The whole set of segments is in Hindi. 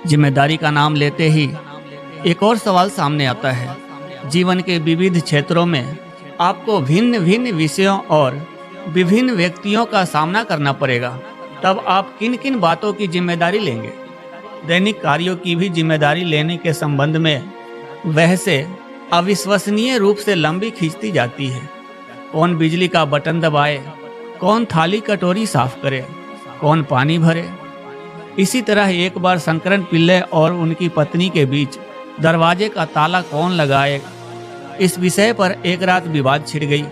जिम्मेदारी का नाम लेते ही एक और सवाल सामने आता है। जीवन के विविध क्षेत्रों में आपको भिन्न भिन्न विषयों और विभिन्न व्यक्तियों का सामना करना पड़ेगा। तब आप किन किन बातों की जिम्मेदारी लेंगे? दैनिक कार्यों की भी जिम्मेदारी लेने के संबंध में बहसें अविश्वसनीय रूप से लंबी खींचती जाती है। कौन बिजली का बटन दबाए, कौन थाली कटोरी साफ करे, कौन पानी भरे। इसी तरह एक बार शंकरन पिल्लै और उनकी पत्नी के बीच दरवाजे का ताला कौन लगाए, इस विषय पर एक रात विवाद छिड़ गई।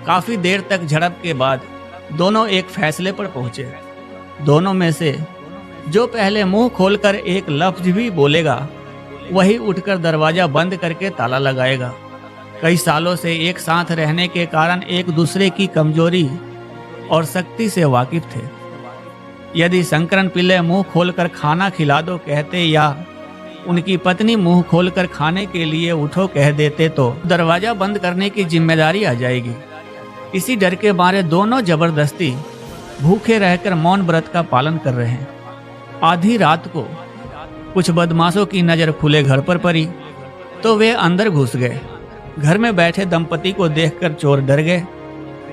काफी देर तक झड़प के बाद दोनों एक फैसले पर पहुंचे। दोनों में से जो पहले मुंह खोलकर एक लफ्ज भी बोलेगा, वही उठकर दरवाजा बंद करके ताला लगाएगा। कई सालों से एक साथ रहने के कारण एक दूसरे की कमजोरी और शक्ति से वाकिफ थे। यदि शंकरन पिल्लै मुंह खोलकर खाना खिला दो कहते या उनकी पत्नी मुंह खोलकर खाने के लिए उठो कह देते तो दरवाजा बंद करने की जिम्मेदारी आ जाएगी। इसी डर के मारे दोनों जबरदस्ती भूखे रहकर मौन व्रत का पालन कर रहे हैं। आधी रात को कुछ बदमाशों की नज़र खुले घर पर पड़ी तो वे अंदर घुस गए। घर में बैठे दंपति को देखकर चोर डर गए,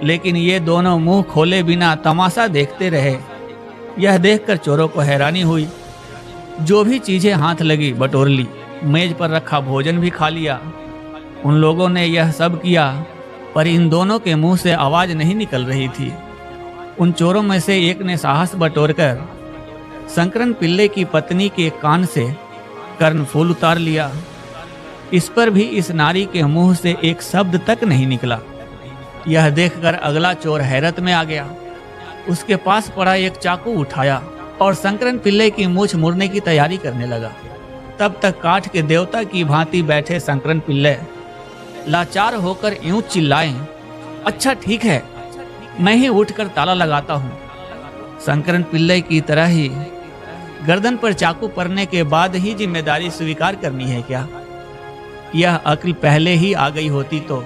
लेकिन ये दोनों मुंह खोले बिना तमाशा देखते रहे। यह देखकर चोरों को हैरानी हुई। जो भी चीजें हाथ लगी बटोर ली, मेज पर रखा भोजन भी खा लिया। उन लोगों ने यह सब किया, पर इन दोनों के मुंह से आवाज नहीं निकल रही थी। उन चोरों में से एक ने साहस बटोरकर शंकरन पिल्लै की पत्नी के कान से कर्णफूल उतार लिया। इस पर भी इस नारी के मुंह से एक शब्द तक नहीं निकला। यह देखकर अगला चोर हैरत में आ गया। उसके पास पड़ा एक चाकू उठाया और शंकरन पिल्लै की मूंछ मुड़ने की तैयारी करने लगा। तब तक काठ के देवता की भांति बैठे शंकरन पिल्लै लाचार होकर यूं चिल्लाए, अच्छा ठीक है, मैं ही उठकर ताला लगाता हूँ। शंकरन पिल्लै की तरह ही गर्दन पर चाकू पड़ने के बाद ही जिम्मेदारी स्वीकार करनी है क्या? यह अक्ल पहले ही आ गई होती तो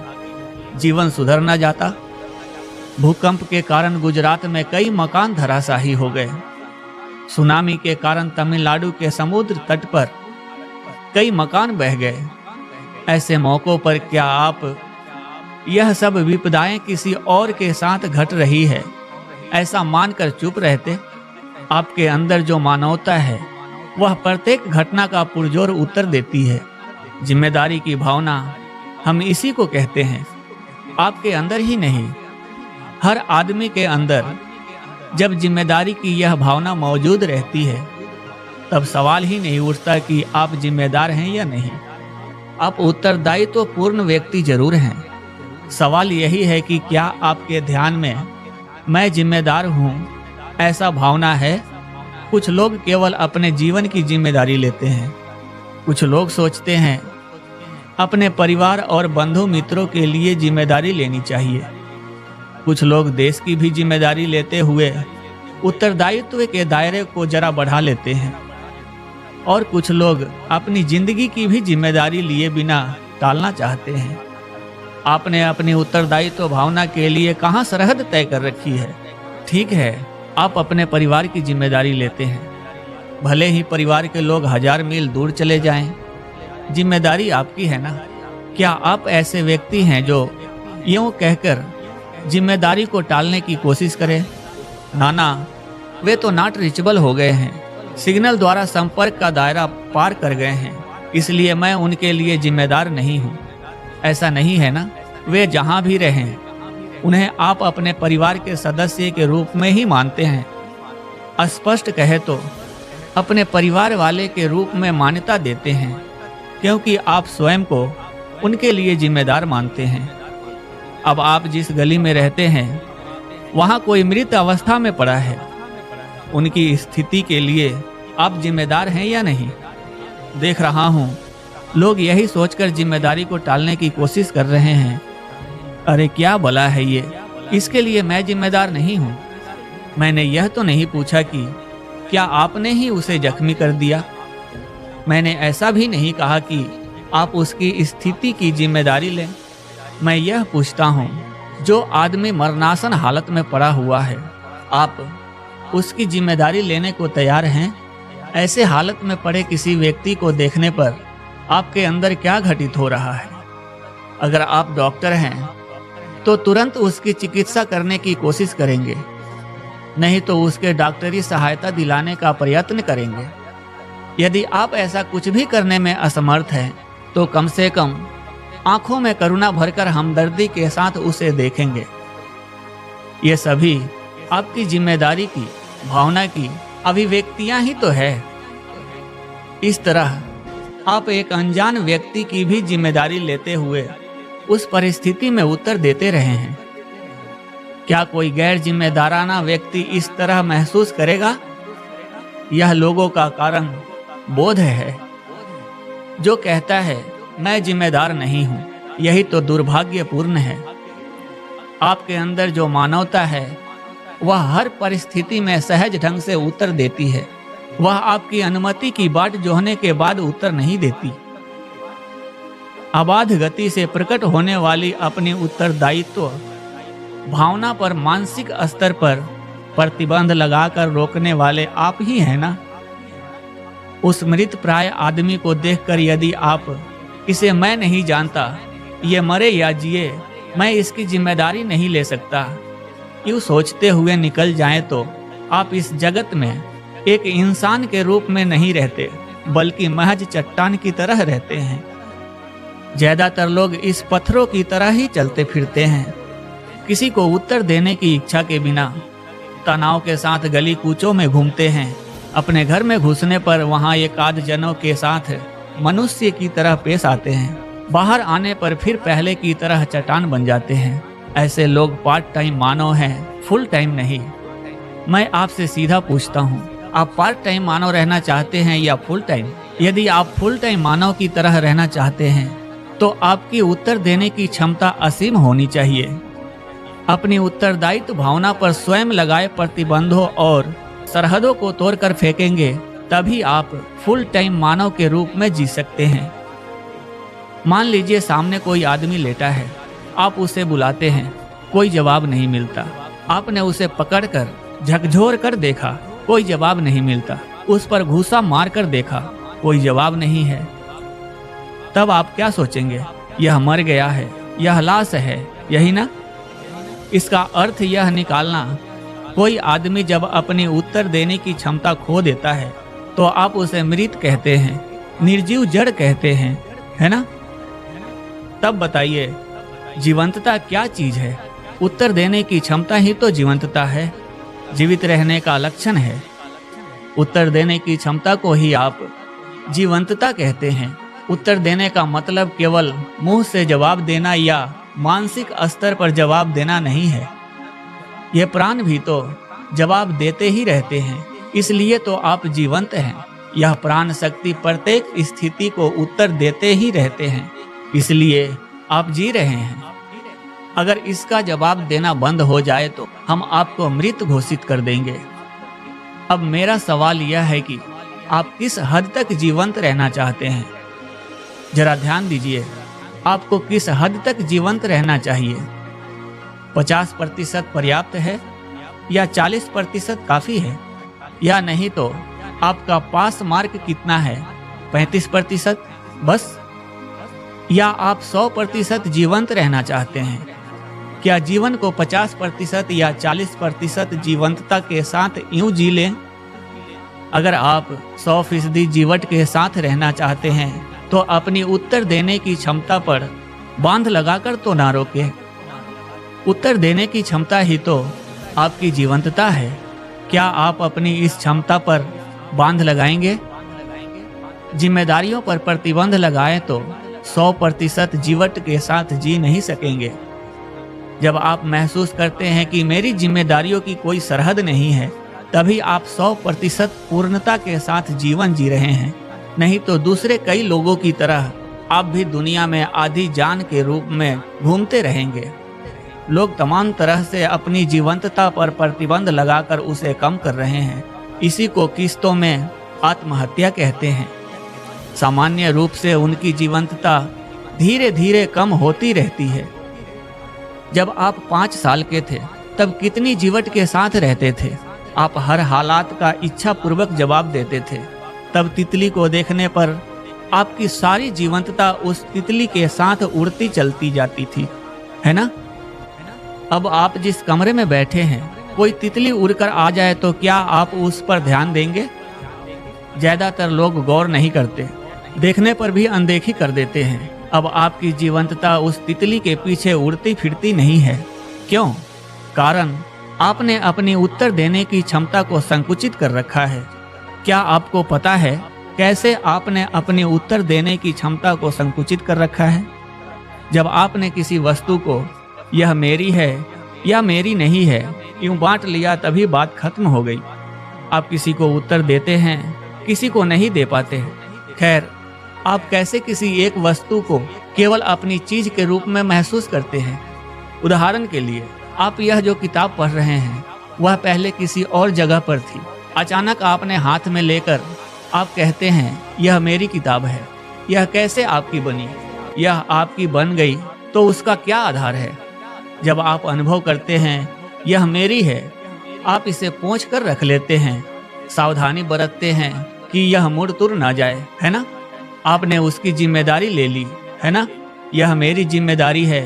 जीवन सुधर न जाता। भूकंप के कारण गुजरात में कई मकान धराशायी हो गए। सुनामी के कारण तमिलनाडु के समुद्र तट पर कई मकान बह गए। ऐसे मौकों पर क्या आप यह सब विपदाएं किसी और के साथ घट रही है ऐसा मानकर चुप रहते? आपके अंदर जो मानवता है वह प्रत्येक घटना का पुरजोर उत्तर देती है। जिम्मेदारी की भावना हम इसी को कहते हैं। आपके अंदर ही नहीं, हर आदमी के अंदर जब जिम्मेदारी की यह भावना मौजूद रहती है, तब सवाल ही नहीं उठता कि आप जिम्मेदार हैं या नहीं। आप उत्तरदायित्व पूर्ण व्यक्ति जरूर हैं। सवाल यही है कि क्या आपके ध्यान में मैं जिम्मेदार हूँ ऐसा भावना है? कुछ लोग केवल अपने जीवन की जिम्मेदारी लेते हैं। कुछ लोग सोचते हैं अपने परिवार और बंधु मित्रों के लिए जिम्मेदारी लेनी चाहिए। कुछ लोग देश की भी जिम्मेदारी लेते हुए उत्तरदायित्व के दायरे को जरा बढ़ा लेते हैं, और कुछ लोग अपनी जिंदगी की भी जिम्मेदारी लिए बिना टालना चाहते हैं। आपने अपनी उत्तरदायित्व भावना के लिए कहाँ सरहद तय कर रखी है? ठीक है, आप अपने परिवार की जिम्मेदारी लेते हैं, भले ही परिवार के लोग 1000 मील दूर चले जाएं, जिम्मेदारी आपकी है ना। क्या आप ऐसे व्यक्ति हैं जो यूं कहकर जिम्मेदारी को टालने की कोशिश करें? नाना, वे तो नॉट रीचेबल हो गए हैं, सिग्नल द्वारा संपर्क का दायरा पार कर गए हैं, इसलिए मैं उनके लिए जिम्मेदार नहीं हूँ। ऐसा नहीं है ना? वे जहाँ भी रहें उन्हें आप अपने परिवार के सदस्य के रूप में ही मानते हैं। स्पष्ट कहे तो अपने परिवार वाले के रूप में मान्यता देते हैं, क्योंकि आप स्वयं को उनके लिए जिम्मेदार मानते हैं। अब आप जिस गली में रहते हैं वहाँ कोई मृत अवस्था में पड़ा है, उनकी स्थिति के लिए आप जिम्मेदार हैं या नहीं? देख रहा हूँ लोग यही सोचकर जिम्मेदारी को टालने की कोशिश कर रहे हैं। अरे क्या भला है ये, इसके लिए मैं जिम्मेदार नहीं हूँ। मैंने यह तो नहीं पूछा कि क्या आपने ही उसे जख्मी कर दिया। मैंने ऐसा भी नहीं कहा कि आप उसकी स्थिति की जिम्मेदारी लें। मैं यह पूछता हूँ, जो आदमी मरणासन हालत में पड़ा हुआ है, आप उसकी जिम्मेदारी लेने को तैयार हैं? ऐसे हालत में पड़े किसी व्यक्ति को देखने पर आपके अंदर क्या घटित हो रहा है? अगर आप डॉक्टर हैं तो तुरंत उसकी चिकित्सा करने की कोशिश करेंगे, नहीं तो उसके डॉक्टरी सहायता दिलाने का प्रयत्न करेंगे। यदि आप ऐसा कुछ भी करने में असमर्थ हैं तो कम से कम आंखों में करुणा भरकर हमदर्दी के साथ उसे देखेंगे। ये सभी आपकी जिम्मेदारी की भावना की अभिव्यक्तियां ही तो है। इस तरह आप एक अनजान व्यक्ति की भी जिम्मेदारी लेते हुए उस परिस्थिति में उत्तर देते रहे हैं। क्या कोई गैर जिम्मेदाराना व्यक्ति इस तरह महसूस करेगा? यह लोगों का कारण बोध है जो कहता है मैं जिम्मेदार नहीं हूं। यही तो दुर्भाग्यपूर्ण है। आपके अंदर जो मानवता है वह हर परिस्थिति में सहज ढंग से उत्तर देती है। वह आपकी अनुमति की बाट जोहने के बाद उत्तर नहीं देती। अबाध गति से प्रकट होने वाली अपनी उत्तरदायित्व भावना पर मानसिक स्तर पर प्रतिबंध लगाकर रोकने वाले आप ही हैं ना? उस मृत प्राय आदमी को देखकर यदि आप इसे मैं नहीं जानता, ये मरे या जिए, मैं इसकी जिम्मेदारी नहीं ले सकता, यूँ सोचते हुए निकल जाएं तो आप इस जगत में एक इंसान के रूप में नहीं रहते, बल्कि महज चट्टान की तरह रहते हैं। ज्यादातर लोग इस पत्थरों की तरह ही चलते फिरते हैं, किसी को उत्तर देने की इच्छा के बिना तनाव के साथ गली कूचों में घूमते हैं। अपने घर में घुसने पर वहां एक आध जनों के साथ मनुष्य की तरह पेश आते हैं, बाहर आने पर फिर पहले की तरह चट्टान बन जाते हैं। ऐसे लोग पार्ट टाइम मानव हैं, फुल टाइम नहीं। मैं आपसे सीधा पूछता हूँ, आप पार्ट टाइम मानव रहना चाहते हैं या फुल टाइम? यदि आप फुल टाइम मानव की तरह रहना चाहते हैं तो आपकी उत्तर देने की क्षमता असीम होनी चाहिए। अपनी उत्तरदायित्व भावना पर स्वयं लगाए प्रतिबंधों और सरहदों को तोड़कर फेंकेंगे, तभी आप फुल टाइम मानव के रूप में जी सकते हैं। मान लीजिए सामने कोई आदमी लेटा है, आप उसे बुलाते हैं, कोई जवाब नहीं मिलता। आपने उसे पकड़कर झकझोर कर देखा, कोई जवाब नहीं मिलता। उस पर घूसा मार कर देखा, कोई जवाब नहीं है। तब आप क्या सोचेंगे? यह मर गया है, यह लाश है, यही ना? इसका अर्थ यह निकालना, कोई आदमी जब अपनी उत्तर देने की क्षमता खो देता है तो आप उसे मृत कहते हैं, निर्जीव जड़ कहते हैं, है ना? तब बताइए जीवंतता क्या चीज है? उत्तर देने की क्षमता ही तो जीवंतता है, जीवित रहने का लक्षण है। उत्तर देने की क्षमता को ही आप जीवंतता कहते हैं। उत्तर देने का मतलब केवल मुंह से जवाब देना या मानसिक स्तर पर जवाब देना नहीं है। ये प्राण भी तो जवाब देते ही रहते हैं, इसलिए तो आप जीवंत हैं। यह प्राण शक्ति प्रत्येक स्थिति को उत्तर देते ही रहते हैं, इसलिए आप जी रहे हैं। अगर इसका जवाब देना बंद हो जाए तो हम आपको मृत घोषित कर देंगे। अब मेरा सवाल यह है कि आप किस हद तक जीवंत रहना चाहते हैं? जरा ध्यान दीजिए, आपको किस हद तक जीवंत रहना चाहिए? 50% पर्याप्त है या 40% काफी है? या नहीं तो आपका पास मार्क कितना है? 35% बस? या आप 100% जीवंत रहना चाहते हैं? क्या जीवन को 50% या 40% जीवंतता के साथ यूं जी लें? अगर आप 100% जीवट के साथ रहना चाहते हैं तो अपनी उत्तर देने की क्षमता पर बांध लगाकर तो ना रोके। उत्तर देने की क्षमता ही तो आपकी जीवंतता है। क्या आप अपनी इस क्षमता पर बांध लगाएंगे? जिम्मेदारियों पर प्रतिबंध लगाएं तो 100% जीवट के साथ जी नहीं सकेंगे। जब आप महसूस करते हैं कि मेरी जिम्मेदारियों की कोई सरहद नहीं है, तभी आप 100% पूर्णता के साथ जीवन जी रहे हैं। नहीं तो दूसरे कई लोगों की तरह आप भी दुनिया में आधी जान के रूप में घूमते रहेंगे। लोग तमाम तरह से अपनी जीवंतता पर प्रतिबंध लगाकर उसे कम कर रहे हैं। इसी को किस्तों में आत्महत्या कहते हैं। सामान्य रूप से उनकी जीवंतता धीरे धीरे कम होती रहती है। जब आप 5 साल के थे तब कितनी जीवट के साथ रहते थे? आप हर हालात का इच्छा पूर्वक जवाब देते थे। तब तितली को देखने पर आपकी सारी जीवंतता उस तितली के साथ उड़ती चलती जाती थी, है ना? अब आप जिस कमरे में बैठे हैं, कोई तितली उड़कर आ जाए तो क्या आप उस पर ध्यान देंगे? ज्यादातर लोग गौर नहीं करते, देखने पर भी अनदेखी कर देते हैं। अब आपकी जीवंतता उस तितली के पीछे उड़ती फिरती नहीं है। क्यों? कारण आपने अपनी उत्तर देने की क्षमता को संकुचित कर रखा है। क्या आपको पता है कैसे आपने अपनी उत्तर देने की क्षमता को संकुचित कर रखा है? जब आपने किसी वस्तु को यह मेरी है या मेरी नहीं है यूं बांट लिया, तभी बात खत्म हो गई। आप किसी को उत्तर देते हैं, किसी को नहीं दे पाते। खैर, आप कैसे किसी एक वस्तु को केवल अपनी चीज के रूप में महसूस करते हैं? उदाहरण के लिए, आप यह जो किताब पढ़ रहे हैं वह पहले किसी और जगह पर थी। अचानक आपने हाथ में लेकर आप कहते हैं यह मेरी किताब है। यह कैसे आपकी बनी? यह आपकी बन गई तो उसका क्या आधार है? जब आप अनुभव करते हैं यह मेरी है, आप इसे पोंछ कर रख लेते हैं, सावधानी बरतते हैं कि यह मुड़ तुर ना जाए, है ना? आपने उसकी जिम्मेदारी ले ली, है ना? यह मेरी जिम्मेदारी है।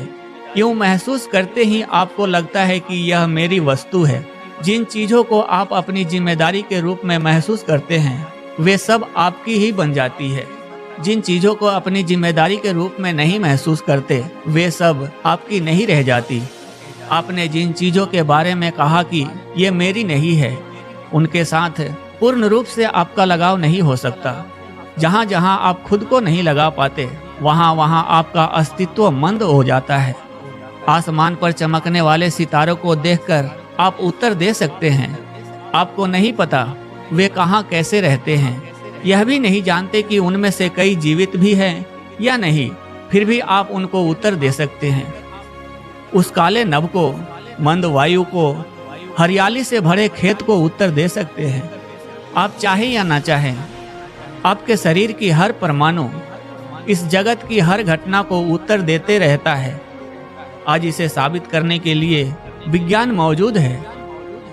यूं महसूस करते ही आपको लगता है कि यह मेरी वस्तु है। जिन चीजों को आप अपनी जिम्मेदारी के रूप में महसूस करते हैं वे सब आपकी ही बन जाती है। जिन चीजों को अपनी जिम्मेदारी के रूप में नहीं महसूस करते वे सब आपकी नहीं रह जाती। आपने जिन चीजों के बारे में कहा कि ये मेरी नहीं है, उनके साथ पूर्ण रूप से आपका लगाव नहीं हो सकता। जहाँ जहाँ आप खुद को नहीं लगा पाते वहाँ वहाँ आपका अस्तित्व मंद हो जाता है। आसमान पर चमकने वाले सितारों को देखकर आप उत्तर दे सकते हैं। आपको नहीं पता वे कहाँ कैसे रहते हैं, यह भी नहीं जानते कि उनमें से कई जीवित भी हैं या नहीं, फिर भी आप उनको उत्तर दे सकते हैं। उस काले नभ को, मंद वायु को, हरियाली से भरे खेत को उत्तर दे सकते हैं। आप चाहें या ना चाहें, आपके शरीर की हर परमाणु इस जगत की हर घटना को उत्तर देते रहता है। आज इसे साबित करने के लिए विज्ञान मौजूद है।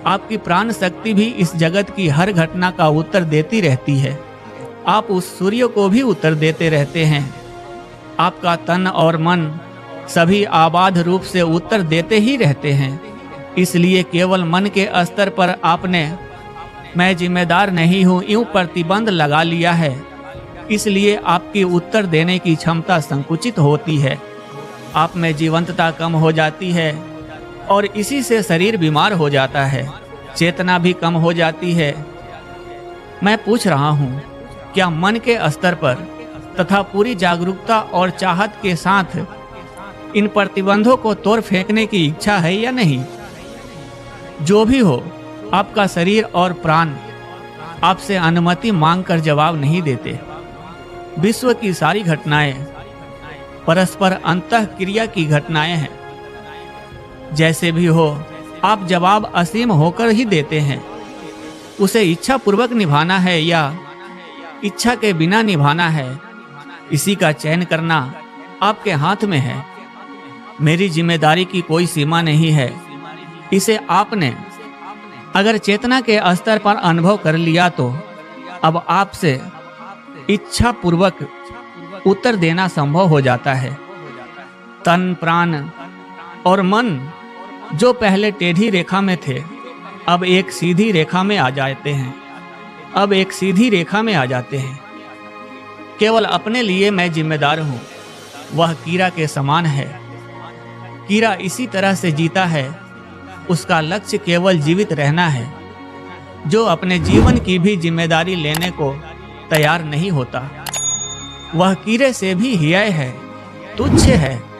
आपकी प्राण शक्ति भी इस जगत की हर घटना का उत्तर देती रहती है। आप उस सूर्य को भी उत्तर देते रहते हैं। आपका तन और मन सभी आबाद रूप से उत्तर देते ही रहते हैं। इसलिए केवल मन के स्तर पर आपने मैं जिम्मेदार नहीं हूँ यूं प्रतिबंध लगा लिया है। इसलिए आपकी उत्तर देने की क्षमता संकुचित होती है। आप में जीवंतता कम हो जाती है और इसी से शरीर बीमार हो जाता है, चेतना भी कम हो जाती है। मैं पूछ रहा हूँ, क्या मन के स्तर पर तथा पूरी जागरूकता और चाहत के साथ इन प्रतिबंधों को तोड़ फेंकने की इच्छा है या नहीं? जो भी हो, आपका शरीर और प्राण आपसे अनुमति मांगकर जवाब नहीं देते। विश्व की सारी घटनाएं परस्पर अंतःक्रिया की घटनाएं हैं। जैसे भी हो, आप जवाब असीम होकर ही देते हैं। उसे इच्छा पूर्वक निभाना है या इच्छा के बिना निभाना है, इसी का चयन करना आपके हाथ में है। मेरी जिम्मेदारी की कोई सीमा नहीं है। इसे आपने अगर चेतना के स्तर पर अनुभव कर लिया तो अब आपसे इच्छा पूर्वक उत्तर देना संभव हो जाता है। तन, प्राण और मन जो पहले टेढ़ी रेखा में थे, अब एक सीधी रेखा में आ जाते हैं। केवल अपने लिए मैं जिम्मेदार हूँ। वह कीड़ा के समान है। कीड़ा इसी तरह से जीता है। उसका लक्ष्य केवल जीवित रहना है। जो अपने जीवन की भी जिम्मेदारी लेने को तैयार नहीं होता, वह कीड़े से भी हियाय है, तुच्छ है।